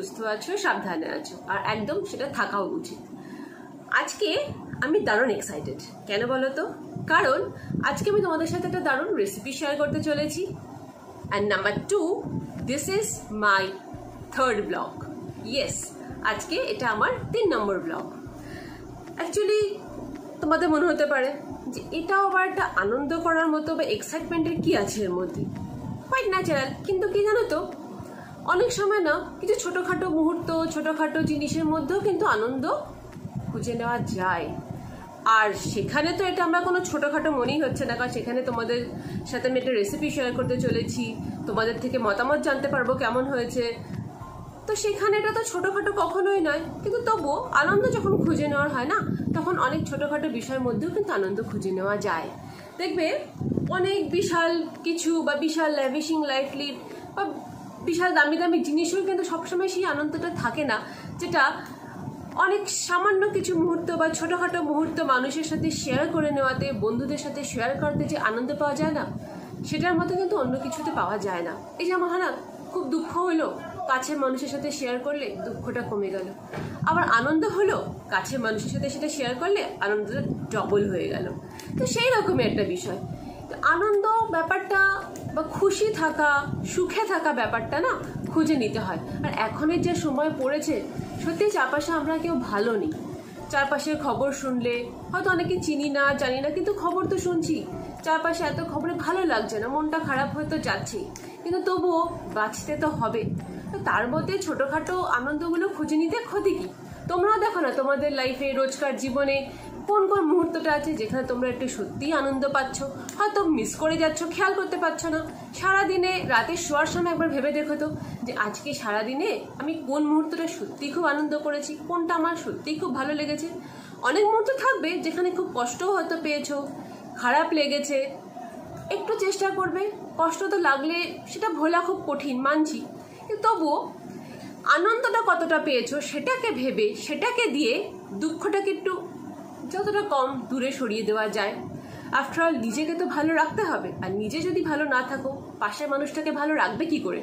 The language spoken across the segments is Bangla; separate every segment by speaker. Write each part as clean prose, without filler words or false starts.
Speaker 1: সুস্থ আছো, সাবধানে আছো, আর একদম সেটা থাকাও উচিত। আজকে আমি দারুণ এক্সাইটেড। কেন বলো তো? কারণ আজকে আমি তোমাদের সাথে একটা দারুণ রেসিপি শেয়ার করতে চলেছি। And number 2, this is my third blog. Yes, আজকে এটা আমার 3 নম্বর ব্লগ। অ্যাকচুয়ালি তোমাদের মনে হতে পারে যে এটাও আবার একটা আনন্দ করার মতো বা এক্সাইটমেন্টের কি আছে এর মধ্যে। Quite natural. কিন্তু কি জানো তো, অনেক সময় না কিছু ছোটোখাটো মুহূর্ত, ছোটোখাটো জিনিসের মধ্যেও কিন্তু আনন্দ খুঁজে নেওয়া যায়। আর সেখানে তো এটা আমরা কোনো ছোটোখাটো মনেই হচ্ছে না, কারণ সেখানে তোমাদের সাথে আমি একটা রেসিপি শেয়ার করতে চলেছি, তোমাদের থেকে মতামত জানতে পারবো কেমন হয়েছে। তো সেখানে এটা তো ছোটোখাটো কখনোই নয়, কিন্তু তবুও আনন্দ যখন খুঁজে নেওয়ার হয় না, তখন অনেক ছোটোখাটো বিষয়ের মধ্যেও কিন্তু আনন্দ খুঁজে নেওয়া যায়। দেখবে অনেক বিশাল কিছু বা বিশাল ল্যাভিশিং লাইফ লিড বা বিশাল দামি দামি জিনিসও কিন্তু সবসময় সেই আনন্দটা থাকে না, যেটা অনেক সামান্য কিছু মুহূর্ত বা ছোটোখাটো মুহূর্ত মানুষের সাথে শেয়ার করে নেওয়াতে, বন্ধুদের সাথে শেয়ার করতে যে আনন্দ পাওয়া যায় না, সেটার মতো কিন্তু অন্য কিছুতে পাওয়া যায় না। এই যে আমার না খুব দুঃখ হলো, কাছের মানুষের সাথে শেয়ার করলে দুঃখটা কমে গেল। আবার আনন্দ হলো, কাছের মানুষের সাথে সেটা শেয়ার করলে আনন্দটা ডবল হয়ে গেল। তো সেই রকমই একটা বিষয়। তো আনন্দ ব্যাপারটা বা খুশি থাকা, সুখে থাকা ব্যাপারটা না খুঁজে নিতে হয়। আর এখনের যে সময় পড়েছে, সত্যি চারপাশে আমরা কেউ ভালো নেই। চারপাশের খবর শুনলে হয়তো অনেকে চিনি না, জানি না, কিন্তু খবর তো শুনছি। চারপাশে এত খবরে ভালো লাগছে না, মনটা খারাপ হয়তো যাচ্ছেই, কিন্তু তবুও বাঁচতে তো হবে। তো তার মধ্যে ছোটোখাটো আনন্দগুলো খুঁজে নিতে ক্ষতি কি? তোমরাও দেখো না তোমাদের লাইফে, রোজকার জীবনে কোন কোন মুহূর্তটা আছে যেখানে তোমরা একটু সত্যিই আনন্দ পাচ্ছ, হয়তো মিস করে যাচ্ছ, খেয়াল করতে পারছো না। সারাদিনে রাতে শোয়ার সময় একবার ভেবে দেখো তো যে আজকে সারাদিনে আমি কোন মুহূর্তটা সত্যিই খুব আনন্দ করেছি, কোনটা আমার সত্যিই খুব ভালো লেগেছে। অনেক মুহূর্ত থাকবে যেখানে খুব কষ্টও হয়তো পেয়েছো, খারাপ লেগেছে। একটু চেষ্টা করবে, কষ্ট তো লাগলে সেটা ভোলা খুব কঠিন, মানছি, কিন্তু তবুও আনন্দটা কতটা পেয়েছো সেটাকে ভেবে, সেটাকে দিয়ে দুঃখটাকে একটু যতটা কম দূরে সরিয়ে দেওয়া যায়। আফটার অল নিজেকে তো ভালো রাখতে হবে, আর নিজে যদি ভালো না থাকো, পাশের মানুষটাকে ভালো রাখবে কি করে?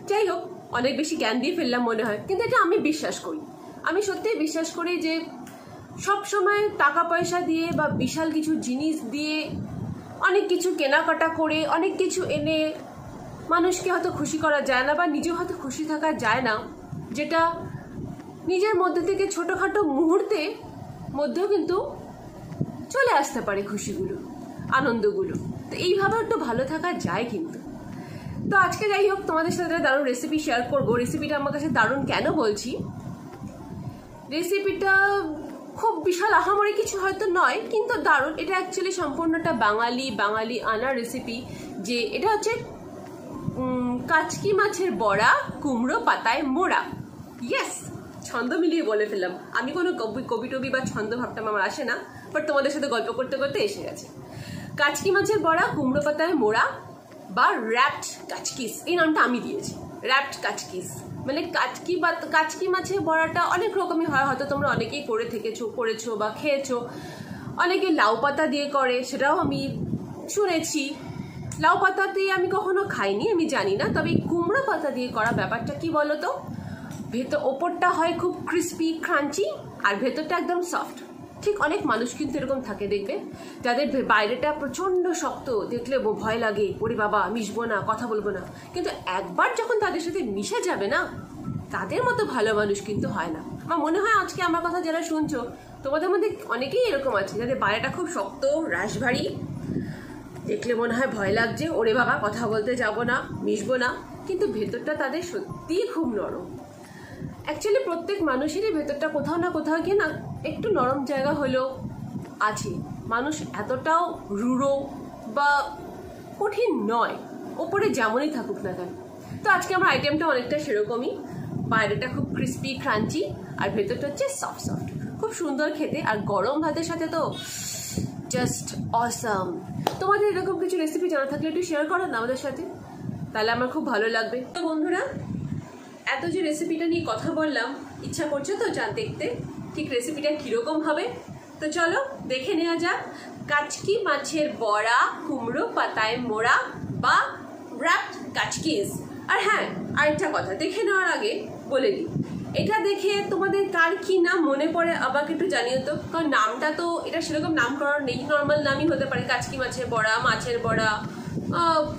Speaker 1: যাই হোক, অনেক বেশি জ্ঞান দিয়ে ফেললাম মনে হয়, কিন্তু এটা আমি বিশ্বাস করি। আমি সত্যিই বিশ্বাস করি যে সব সময় টাকা পয়সা দিয়ে বা বিশাল কিছু জিনিস দিয়ে, অনেক কিছু কেনাকাটা করে, অনেক কিছু এনে মানুষকে হয়তো খুশি করা যায় না, বা নিজেও হয়তো খুশি থাকা যায় না, যেটা নিজের মধ্যে থেকে ছোটোখাটো মুহূর্তে মধ্যেও কিন্তু চলে আসতে পারে খুশিগুলো, আনন্দগুলো। তো এইভাবে একটু ভালো থাকা যায় কিন্তু। তো আজকে যাই হোক, তোমাদের সাথে দারুণ রেসিপি শেয়ার করবো। রেসিপিটা আমার কাছে দারুণ কেন বলছি, রেসিপিটা খুব বিশাল আহামরি কিছু হয়তো নয়, কিন্তু দারুণ। এটা অ্যাকচুয়ালি সম্পূর্ণটা বাঙালি আনা রেসিপি। যে এটা হচ্ছে কাচকি মাছের বড়া, কুমড়ো পাতায় মোড়া। ইয়েস, ছন্দ মিলিয়ে বলে ফেললাম। আমি কোনো কবি টবি বা ছন্দ ভাবটা আমার আসে না, বাট তোমাদের সাথে গল্প করতে করতে এসে গেছে। কাচকি মাছের বড়া, কুমড়ো পাতায় মোড়া বা র্যাপড কাচকিস, এই নামটা আমি দিয়েছি। র্যাপড কাচকিস মানে কাচকি মাছের বড়াটা অনেক রকমই হয়, হয়তো তোমরা অনেকেই করেছো বা খেয়েছো। অনেকে লাউ পাতা দিয়ে করে, সেটাও আমি শুনেছি। লাউ পাতা দিয়ে আমি কখনো খাইনি, আমি জানি না। তবে কুমড়ো পাতা দিয়ে করা ব্যাপারটা কি বলতো, ওপরটা হয় খুব ক্রিস্পি ক্রাঞ্চি, আর ভেতরটা একদম সফট। ঠিক অনেক মানুষ কিন্তু এরকম থাকে, দেখবে, যাদের বাইরেটা প্রচণ্ড শক্ত, দেখলে ভয় লাগে, ওরে বাবা মিশবো না, কথা বলবো না। কিন্তু একবার যখন তাদের সাথে মিশে যাবে না, তাদের মতো ভালো মানুষ কিন্তু হয় না। আমার মনে হয় আজকে আমার কথা যারা শুনছো, তোমাদের মধ্যে অনেকেই এরকম আছে, যাদের বাইরেটা খুব শক্ত, রাশভারী, দেখলে মনে হয় ভয় লাগছে, ওরে বাবা কথা বলতে যাবো না, মিশবো না, কিন্তু ভেতরটা তাদের সত্যিই খুব নরম। অ্যাকচুয়ালি প্রত্যেক মানুষেরই ভেতরটা কোথাও না কোথাও গিয়ে না একটু নরম জায়গা হলেও আছে। মানুষ এতটাও রূঢ় বা কঠিন নয়, ওপরে যেমনই থাকুক না কেন। তো আজকে আমার আইটেমটা অনেকটা সেরকমই। বাইরেটা খুব ক্রিস্পি ক্রাঞ্চি, আর ভেতরটা হচ্ছে সফট, খুব সুন্দর খেতে। আর গরম ভাতের সাথে তো জাস্ট অসাম। তোমাদের এরকম কিছু রেসিপি জানা থাকলে একটু শেয়ার করো না আমাদের সাথে, তাহলে আমার খুব ভালো লাগবে। তো বন্ধুরা, এত যে রেসিপিটা নিয়ে কথা বললাম, ইচ্ছা করছে তো দেখতে ঠিক রেসিপিটা কীরকম হবে? তো চলো দেখে নেওয়া যাক। কাচকি মাছের বড়া, কুমড়ো পাতায় মোড়া বা র্যাপড কাচকিস। আর হ্যাঁ, আরেকটা কথা দেখে নেওয়ার আগে, বলে দিই, এটা দেখে তোমাদের কার কি নাম মনে পড়ে আমাকে একটু জানিও তো, কারণ নামটা তো এটা সেরকম নামকরণ নেই, নর্মাল নামই হতে পারে, কাচকি মাছের বড়া, মাছের বড়া,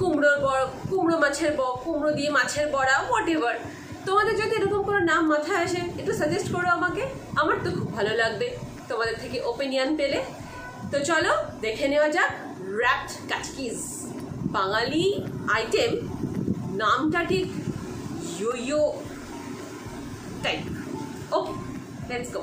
Speaker 1: কুমড়ো মাছের কুমড়ো দিয়ে মাছের বড়া, হোয়াট এভার। তোমাদের যদি এরকম কোনো নাম মাথায় আসে একটু সাজেস্ট করো আমাকে, আমার তো খুব ভালো লাগবে তোমাদের থেকে ওপিনিয়ন পেলে। তো চলো দেখে নেওয়া যাক র্যাপড কাচকিজ। বাঙালি আইটেম, নামটা ঠিক ইয়ো টাইপ। Okay, let's go.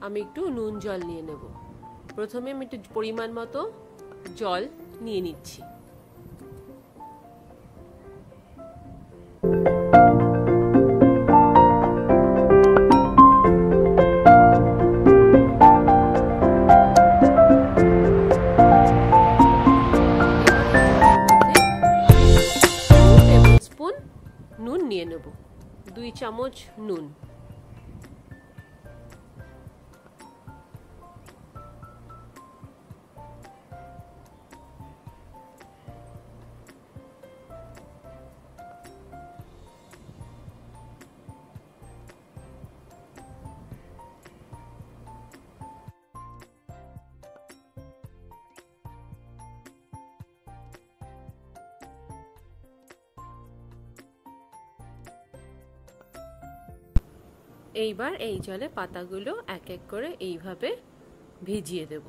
Speaker 1: আমি একটু নুন জল নিয়ে নেব। প্রথমে আমি একটু পরিমাণ মতো জল নিয়ে নিচ্ছি। স্পুন নুন নিয়ে নেব, 2 চামচ নুন। এইবার এই জলে পাতাগুলো এক এক করে এইভাবে ভিজিয়ে দেব।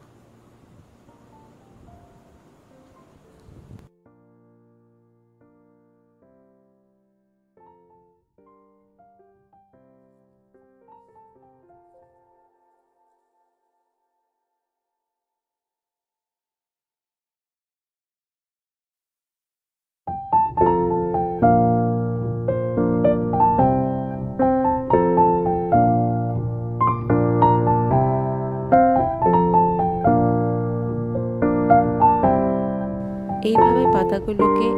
Speaker 1: এইভাবে পাতাগুলোকে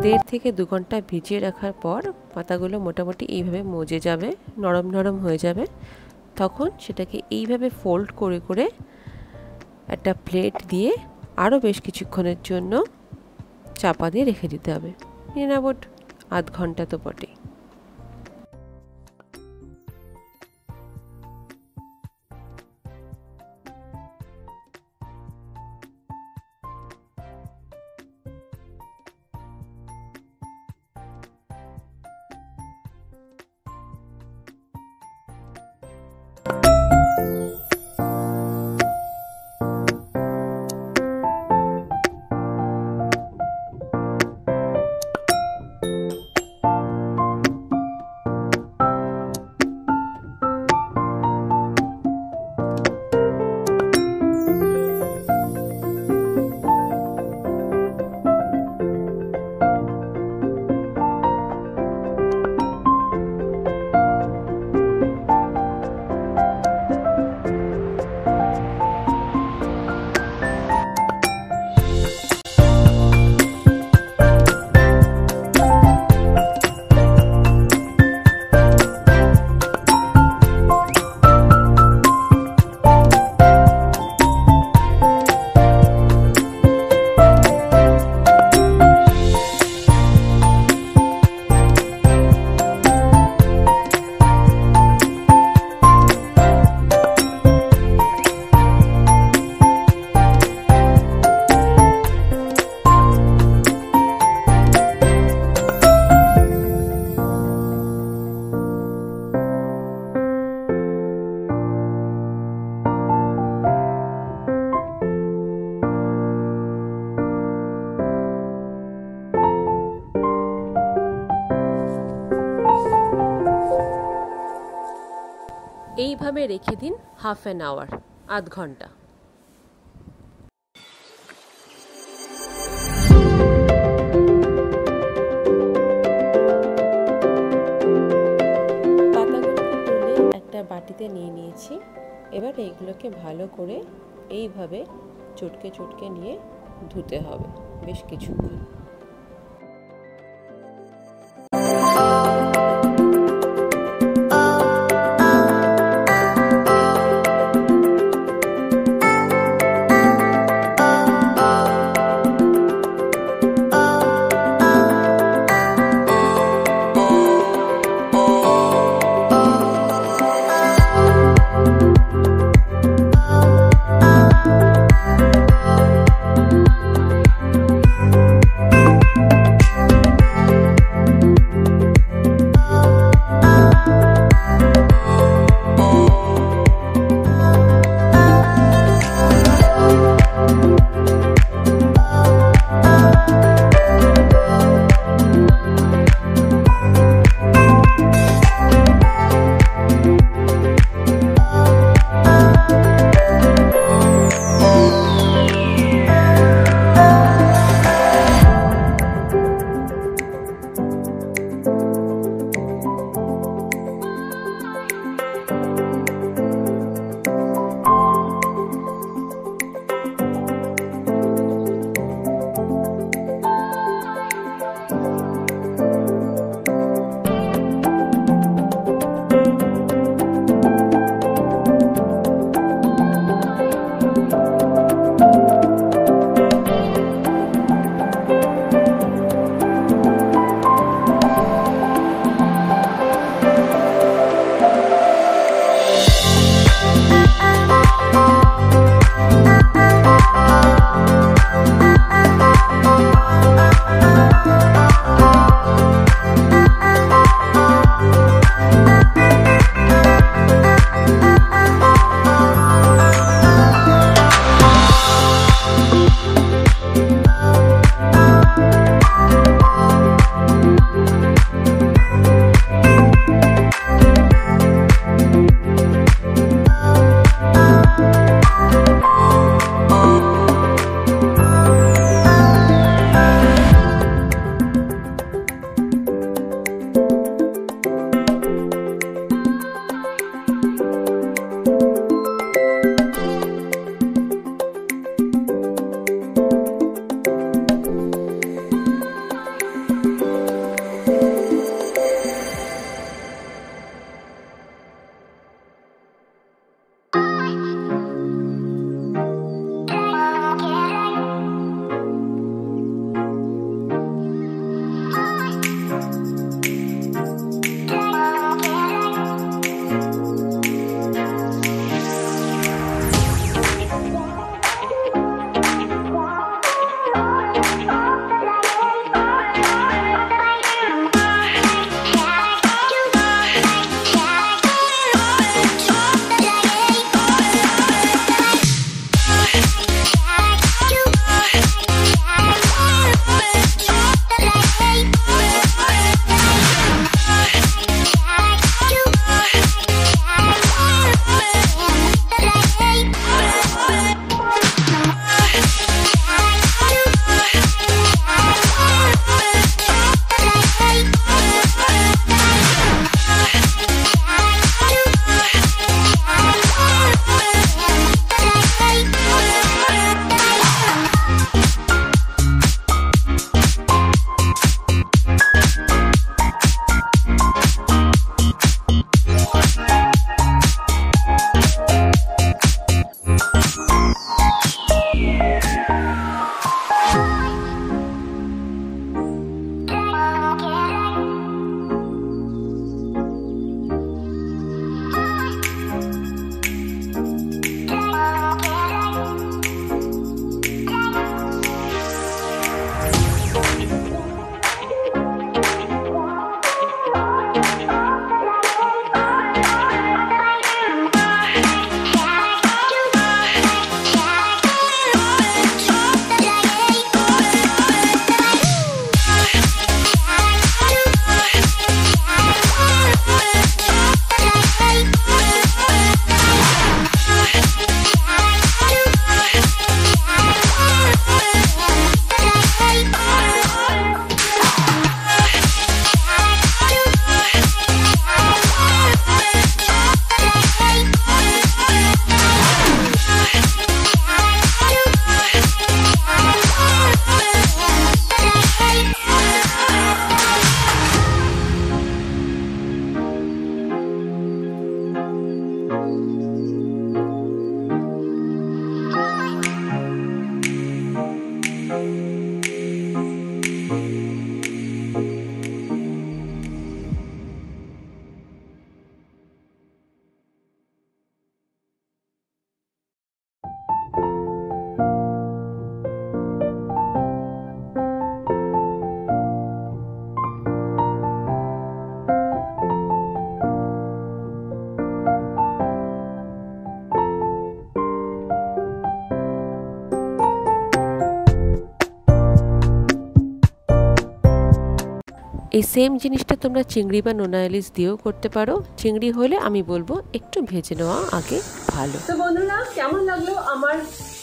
Speaker 1: 1.5 থেকে 2 ঘন্টা ভিজিয়ে রাখার পর পাতাগুলো মোটামুটি এইভাবে মজে যাবে, নরম নরম হয়ে যাবে। তখন সেটাকে এইভাবে ফোল্ড করে করে একটা প্লেট দিয়ে আরও বেশ কিছুক্ষণের জন্য চাপা দিয়ে রেখে দিতে হবে। মোটামুটি আধ ঘন্টা তো বটেই। এইভাবে রেখে দিন হাফ অ্যান আওয়ার, আধ ঘন্টা। পাতাগুলোকে তুলে একটা বাটিতে নিয়ে নিয়েছি। এবার এইগুলোকে ভালো করে এইভাবে চটকে চটকে নিয়ে ধুতে হবে বেশ কিছুক্ষণ।
Speaker 2: এই সেম জিনিসটা তোমরা চিংড়ি বা নোনা ইলিশ দিয়েও করতে পারো। চিংড়ি হলে আমি বলবো একটু ভেজে নেওয়া আগে ভালো।
Speaker 1: তো বন্ধুরা, কেমন লাগলো আমার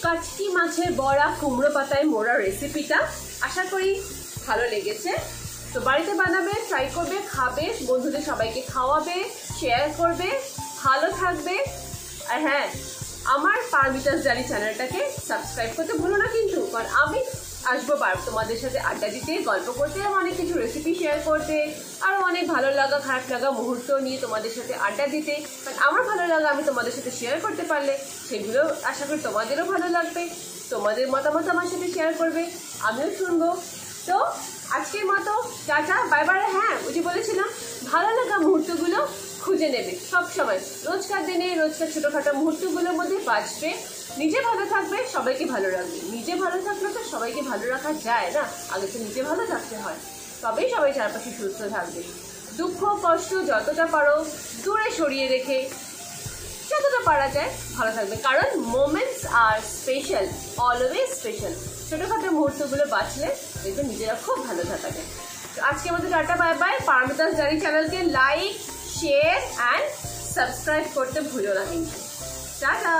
Speaker 1: কাচকি মাছের বড়া কুমড়ো পাতায় মোড়া রেসিপিটা? আশা করি ভালো লেগেছে। তো বাড়িতে বানাবে, ট্রাই করবে, খাবে, বন্ধুদের সবাইকে খাওয়াবে, শেয়ার করবে, ভালো থাকবে। আর হ্যাঁ, আমার পারমিতাস ডায়েরি চ্যানেলটাকে সাবস্ক্রাইব করতে ভুলো না কিন্তু, কারণ আমি আসবো তোমাদের সাথে আড্ডা দিতে, গল্প করতে, অনেক কিছু রেসিপি শেয়ার করতে, আরও অনেক ভালো লাগা খারাপ লাগা মুহূর্ত নিয়ে তোমাদের সাথে আড্ডা দিতে। কারণ আমার ভালো লাগা আমি তোমাদের সাথে শেয়ার করতে পারলে সেগুলো আশা করি তোমাদেরও ভালো লাগবে। তোমাদের মতামত আমার সাথে শেয়ার করবে, আমিও শুনবো। তো আজকের মতো টাটা, বাই বাই। হ্যাঁ, ওই যে বলেছিলাম, ভালো লাগা মুহূর্তগুলো খুঁজে নেবে সব সময়, রোজকার দিনে রোজকার ছোটোখাটো মুহূর্তগুলোর মধ্যে বাঁচবে, নিজে ভালো থাকবে, সবাইকে ভালো রাখবে। নিজে ভালো থাকলে তো সবাইকে ভালো রাখা যায় না, আগে তো নিজে ভালো থাকতে হয়, তবেই সবাই চারপাশে সুস্থ থাকবে। দুঃখ কষ্ট যতটা পারো দূরে সরিয়ে রেখে যতটা পারা যায় ভালো থাকবে, কারণ মোমেন্টস আর স্পেশাল, অলওয়েজ স্পেশাল। ছোটোখাটো মুহূর্তগুলো বাঁচলে দেখবে নিজেরা খুব ভালো থাকা যায়। তো আজকের মতো tata, bye bye. Paromita's diary চ্যানেলকে লাইক, শেয়ার অ্যান্ড সাবস্ক্রাইব করতে ভুলো না কিন্তু। টাটা।